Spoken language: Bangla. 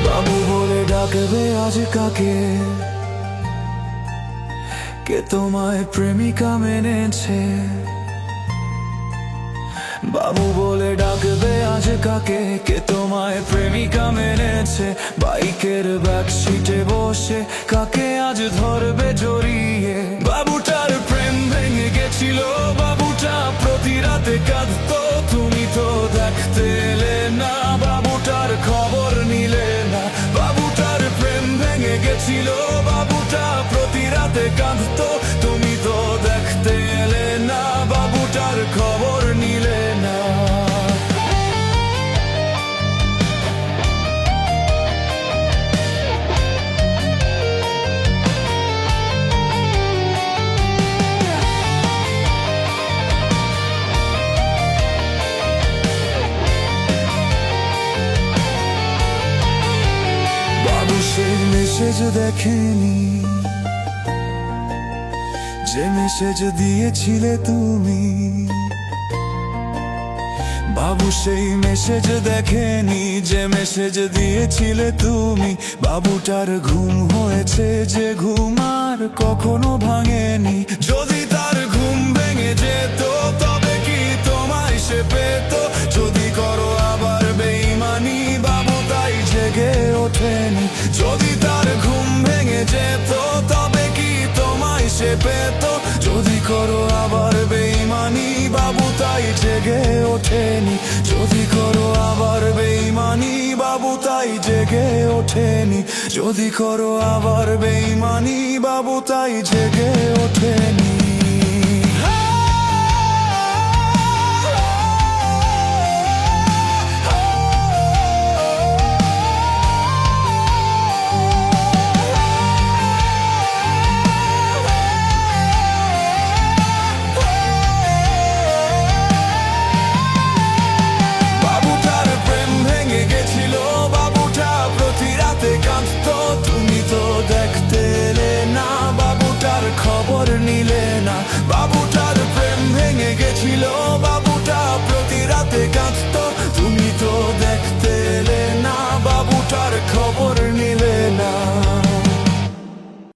বাবু বলে ডাকবে আজ কাকে, কে তোমায় প্রেমিকা মেনেছে? বাবু বলে ডাকবে আজ কাকে, কে তোমায় প্রেমিকা মেনেছে? বাইকের ব্যাক সিটে বসে কাকে আজ ধরবে জড়িয়ে? বাবুটার প্রেম ভেঙে গেছিল, বাবুটা প্রতি রাতে কাঁদতো, তুমি তো দেখতে এলে না, বাবুটার খবর নিলে না। বাবুটার প্রেম ভেঙে গেছিল, বাবুটা প্রতি রাতে কাঁদতো, তুমি তো দেখতে এলে না, বাবুটার খবর নিলে না। বাবু সেই মেসেজ দেখেনি, যে মেসেজ দিয়েছিলে তুমি। বাবু সেই মেসেজ দেখেনি, যে মেসেজ দিয়েছিলে তুমি। বাবুটার ঘুম হয়েছে, যে ঘুম আর কখনো ভাঙেনি। যদি তার ঘুম ভেঙে যেত, তবে কি তোমায় সে পেত? যদি করো আবার বেঈমানি, বাবু তাই জেগে ওঠেনি। যদি তার ঘুম ভেঙে যেত, তবে কি তোমায় সে পেত? যদি করো আবার বেঈমানি, বাবু তাই জেগে ওঠেনি। যদি করো আবার বেঈমানি, বাবু তাই জেগে ওঠেনি। যদি করো আবার বেঈমানি, বাবু তাই জেগে ওঠেনি।